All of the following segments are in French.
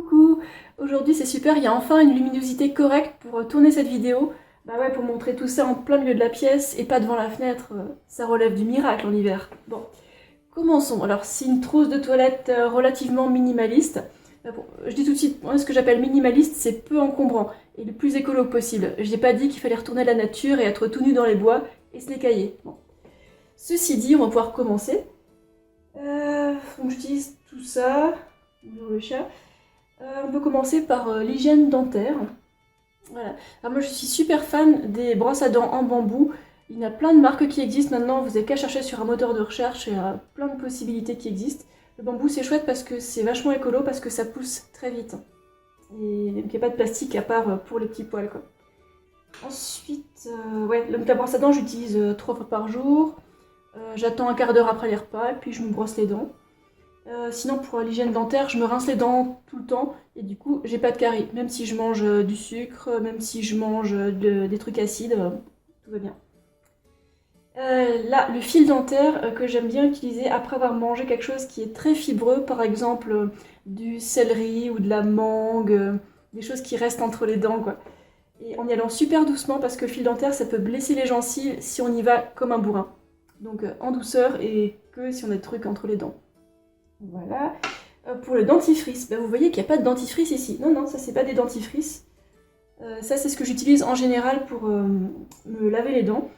Coucou! Aujourd'hui c'est super, il y a enfin une luminosité correcte pour tourner cette vidéo. Bah ouais, pour montrer tout ça en plein milieu de la pièce et pas devant la fenêtre, ça relève du miracle en hiver. Bon, commençons. Alors c'est une trousse de toilette relativement minimaliste. Bon, je dis tout de suite, moi ce que j'appelle minimaliste, c'est peu encombrant et le plus écolo possible. Je n'ai pas dit qu'il fallait retourner à la nature et être tout nu dans les bois et se l'écailler. Bon. Ceci dit, on va pouvoir commencer. Donc j'utilise tout ça, bonjour le chat. On peut commencer par l'hygiène dentaire. Voilà. Alors moi je suis super fan des brosses à dents en bambou. Il y en a plein de marques qui existent maintenant, vous n'avez qu'à chercher sur un moteur de recherche, il y a plein de possibilités qui existent. Le bambou c'est chouette parce que c'est vachement écolo, parce que ça pousse très vite. Et il n'y a pas de plastique à part pour les petits poils, quoi. Ensuite, ouais, la brosse à dents j'utilise 3 fois par jour. J'attends un quart d'heure après les repas et puis je me brosse les dents. Sinon pour l'hygiène dentaire, je me rince les dents tout le temps et du coup j'ai pas de caries. Même si je mange du sucre, même si je mange des trucs acides, tout va bien. Là, le fil dentaire que j'aime bien utiliser après avoir mangé quelque chose qui est très fibreux, par exemple du céleri ou de la mangue, des choses qui restent entre les dents, quoi. Et en y allant super doucement parce que le fil dentaire ça peut blesser les gencives si on y va comme un bourrin. Donc en douceur et que si on a des trucs entre les dents. Voilà. Pour le dentifrice, bah, vous voyez qu'il n'y a pas de dentifrice ici. Non, non, ça c'est pas des dentifrices. Ça c'est ce que j'utilise en général pour me laver les dents.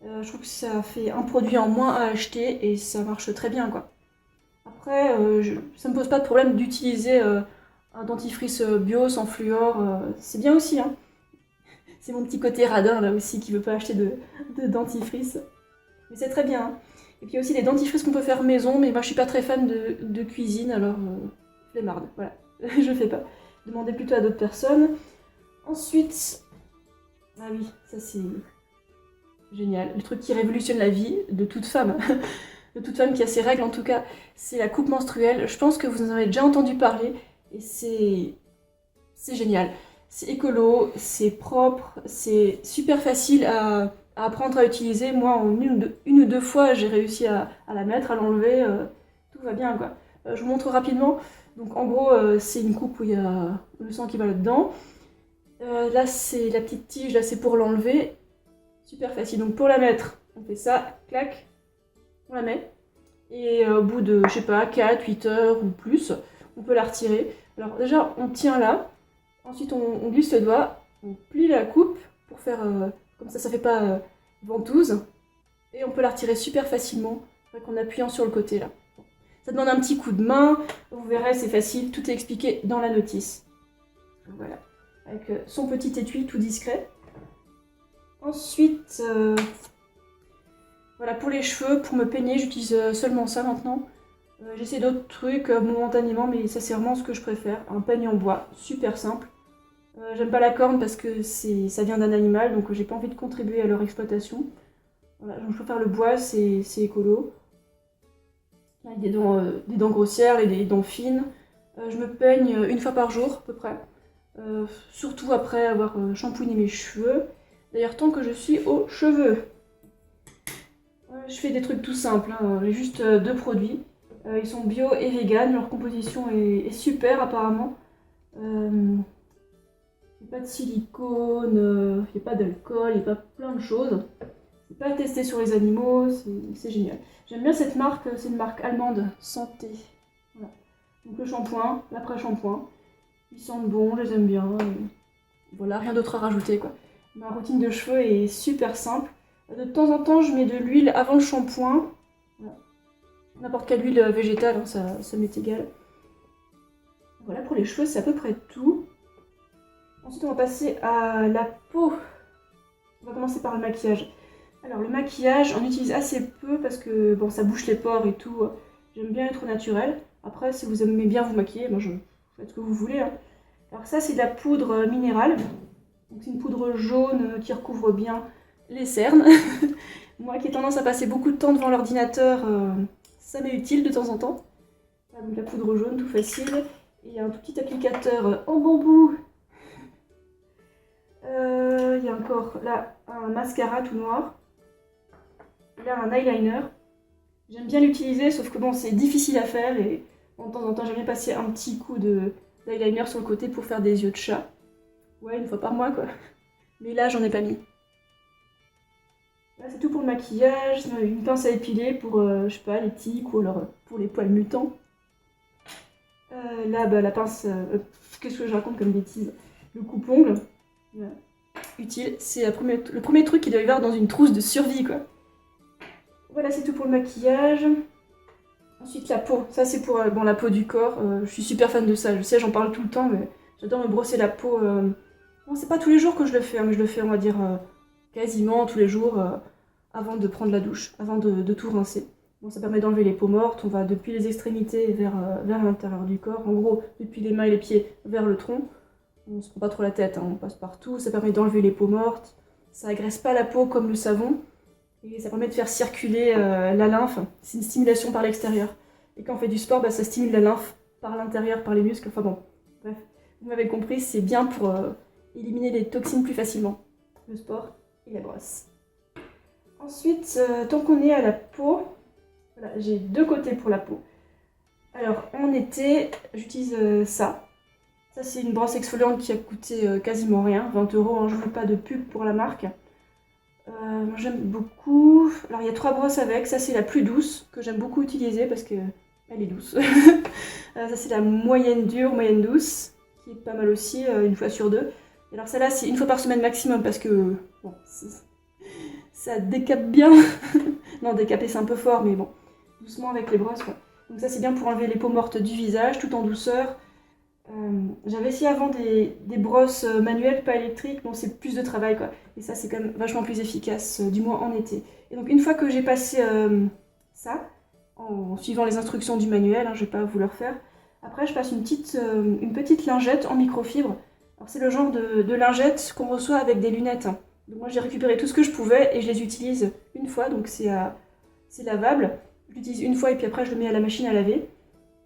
Je trouve que ça fait un produit en moins à acheter et ça marche très bien, quoi. Après, ça me pose pas de problème d'utiliser un dentifrice bio sans fluor. C'est bien aussi, hein. C'est mon petit côté radin là aussi qui veut pas acheter de dentifrice. Mais c'est très bien, hein. Et puis il y a aussi les dentifrices qu'on peut faire maison, mais moi je suis pas très fan de cuisine, alors flemmarde, voilà, je fais pas. Demandez plutôt à d'autres personnes. Ensuite, ah oui, ça c'est génial, le truc qui révolutionne la vie de toute femme, de toute femme qui a ses règles en tout cas, c'est la coupe menstruelle. Je pense que vous en avez déjà entendu parler, et c'est génial. C'est écolo, c'est propre, c'est super facile à apprendre à utiliser. Moi, en une ou deux fois, j'ai réussi à la mettre, à l'enlever. Tout va bien, quoi. Je vous montre rapidement. Donc, en gros, c'est une coupe où il y a le sang qui va là-dedans. Là, c'est la petite tige, là, c'est pour l'enlever. Super facile. Donc, pour la mettre, on fait ça, clac, on la met. Et au bout de, je sais pas, 4-8 heures ou plus, on peut la retirer. Alors, déjà, on tient là. Ensuite, on glisse le doigt, on plie la coupe pour faire comme ça fait pas ventouse. Et on peut la retirer super facilement en appuyant sur le côté là. Ça demande un petit coup de main, vous verrez, c'est facile, tout est expliqué dans la notice. Voilà, avec son petit étui tout discret. Ensuite, voilà, pour les cheveux, pour me peigner, j'utilise seulement ça maintenant. J'essaie d'autres trucs momentanément, mais ça c'est vraiment ce que je préfère. Un peigne en bois, super simple. J'aime pas la corne parce que ça vient d'un animal, donc j'ai pas envie de contribuer à leur exploitation. Voilà, donc je préfère le bois, c'est écolo. Avec des dents grossières et des dents fines. Je me peigne une fois par jour, à peu près. Surtout après avoir shampooiné mes cheveux. D'ailleurs, tant que je suis aux cheveux. Je fais des trucs tout simples, hein. J'ai juste 2 produits. Ils sont bio et vegan, leur composition est super apparemment. Il n'y a pas de silicone, il n'y a pas d'alcool, il n'y a pas plein de choses. C'est pas testé sur les animaux, c'est génial. J'aime bien cette marque, c'est une marque allemande, Santé. Voilà. Donc le shampoing, l'après-shampoing. Ils sentent bon, je les aime bien. Voilà, rien d'autre à rajouter, quoi. Ma routine de cheveux est super simple. De temps en temps, je mets de l'huile avant le shampoing. Voilà. N'importe quelle huile végétale, hein, ça m'est égal. Voilà, pour les cheveux, c'est à peu près tout. Ensuite, on va passer à la peau. On va commencer par le maquillage. Alors, le maquillage, on utilise assez peu parce que bon, ça bouche les pores et tout. J'aime bien être naturelle. Après, si vous aimez bien vous maquiller, moi, faites ce que vous voulez, hein. Alors ça, c'est de la poudre minérale. Donc, c'est une poudre jaune qui recouvre bien les cernes. Moi qui ai tendance à passer beaucoup de temps devant l'ordinateur, ça m'est utile de temps en temps. Voilà, donc la poudre jaune, tout facile. Et un tout petit applicateur en bambou. Il y a encore là un mascara tout noir. Là un eyeliner. J'aime bien l'utiliser, sauf que bon, c'est difficile à faire et de temps en temps j'aime bien passer un petit coup de d'eyeliner sur le côté pour faire des yeux de chat. Ouais, une fois par mois quoi. Mais là, j'en ai pas mis. Là, c'est tout pour le maquillage. Une pince à épiler pour, je sais pas, les tics ou alors pour les poils mutants. Là, bah, la pince... qu'est-ce que je raconte comme bêtise? Le coupe-ongle. Utile. C'est le premier truc qu'il doit y avoir dans une trousse de survie, quoi. Voilà, c'est tout pour le maquillage. Ensuite, la peau. Ça, c'est pour bon, la peau du corps. Je suis super fan de ça. Je sais, j'en parle tout le temps, mais j'adore me brosser la peau. Bon, c'est pas tous les jours que je le fais, hein, mais je le fais, on va dire, quasiment tous les jours avant de prendre la douche, avant de tout rincer. Bon, ça permet d'enlever les peaux mortes. On va depuis les extrémités vers l'intérieur du corps. En gros, depuis les mains et les pieds vers le tronc. On se prend pas trop la tête, hein, on passe partout. Ça permet d'enlever les peaux mortes. Ça agresse pas la peau comme le savon. Et ça permet de faire circuler la lymphe. C'est une stimulation par l'extérieur. Et quand on fait du sport, bah, ça stimule la lymphe par l'intérieur, par les muscles. Enfin bon, bref. Vous m'avez compris, c'est bien pour éliminer les toxines plus facilement. Le sport et la brosse. Ensuite, tant qu'on est à la peau, voilà, j'ai deux côtés pour la peau. Alors, en été, j'utilise ça. Ça, c'est une brosse exfoliante qui a coûté quasiment rien, 20 €, hein, je ne fais pas de pub pour la marque. Moi j'aime beaucoup. Alors il y a 3 brosses avec, ça c'est la plus douce, que j'aime beaucoup utiliser parce qu'elle est douce. Ça c'est la moyenne dure, moyenne douce, qui est pas mal aussi, une fois sur deux. Et alors celle-là c'est une fois par semaine maximum parce que bon, ça décape bien. Non, décaper c'est un peu fort, mais bon, doucement avec les brosses quoi. Donc ça c'est bien pour enlever les peaux mortes du visage, tout en douceur. J'avais essayé avant des brosses manuelles, pas électriques, bon c'est plus de travail quoi. Et ça c'est quand même vachement plus efficace, du moins en été. Et donc une fois que j'ai passé ça, en suivant les instructions du manuel, hein, je vais pas vous le refaire, après je passe une petite lingette en microfibre. Alors c'est le genre de lingette qu'on reçoit avec des lunettes. Hein. Donc moi j'ai récupéré tout ce que je pouvais et je les utilise une fois, donc c'est lavable. Je l'utilise une fois et puis après je le mets à la machine à laver.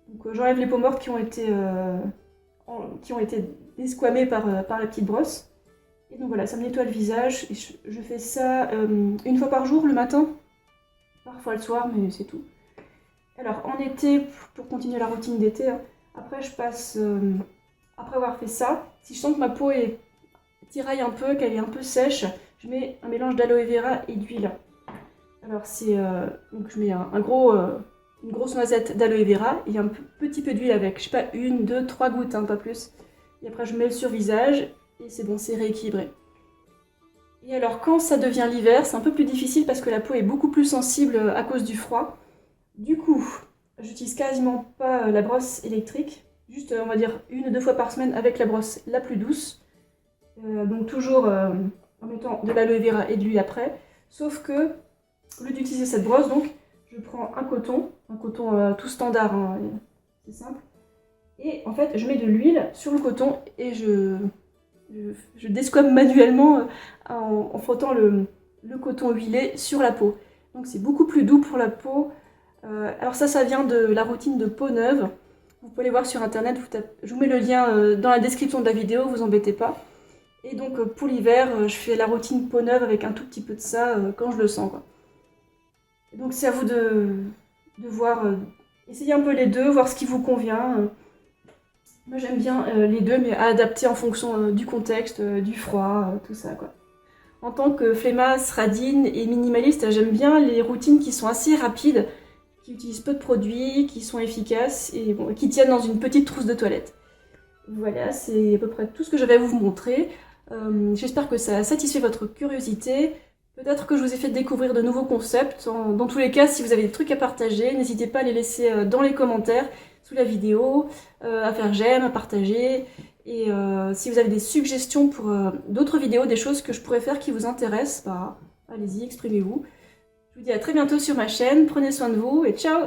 Donc j'enlève les peaux mortes qui ont été desquamées par la petite brosse. Et donc voilà, ça me nettoie le visage. Et je fais ça une fois par jour le matin, parfois le soir, mais c'est tout. Alors en été, pour continuer la routine d'été, hein, après je passe, après avoir fait ça, si je sens que ma peau tiraille un peu, qu'elle est un peu sèche, je mets un mélange d'aloe vera et d'huile. Alors c'est, donc je mets une grosse noisette d'aloe vera et un petit peu d'huile avec, je sais pas, 1, 2, 3 gouttes, hein, pas plus. Et après je mets le sur-visage et c'est bon, c'est rééquilibré. Et alors quand ça devient l'hiver, c'est un peu plus difficile parce que la peau est beaucoup plus sensible à cause du froid. Du coup, j'utilise quasiment pas la brosse électrique, juste on va dire 1 ou 2 fois par semaine avec la brosse la plus douce. Donc toujours en mettant de l'aloe vera et de l'huile après. Sauf que, au lieu d'utiliser cette brosse, donc, je prends un coton tout standard, hein, c'est simple. Et en fait, je mets de l'huile sur le coton et je desquame manuellement en frottant le coton huilé sur la peau. Donc c'est beaucoup plus doux pour la peau. Alors ça vient de la routine de peau neuve. Vous pouvez aller voir sur internet, je vous mets le lien dans la description de la vidéo, vous embêtez pas. Et donc pour l'hiver, je fais la routine peau neuve avec un tout petit peu de ça quand je le sens, quoi. Donc c'est à vous de voir, essayer un peu les deux, voir ce qui vous convient. Moi j'aime bien les deux, mais à adapter en fonction du contexte, du froid, tout ça quoi. En tant que flemmasse, radine et minimaliste, j'aime bien les routines qui sont assez rapides, qui utilisent peu de produits, qui sont efficaces et bon, qui tiennent dans une petite trousse de toilette. Voilà, c'est à peu près tout ce que j'avais à vous montrer. J'espère que ça a satisfait votre curiosité. Peut-être que je vous ai fait découvrir de nouveaux concepts. Dans tous les cas, si vous avez des trucs à partager, n'hésitez pas à les laisser dans les commentaires, sous la vidéo, à faire j'aime, à partager. Et si vous avez des suggestions pour d'autres vidéos, des choses que je pourrais faire qui vous intéressent, bah, allez-y, exprimez-vous. Je vous dis à très bientôt sur ma chaîne, prenez soin de vous et ciao!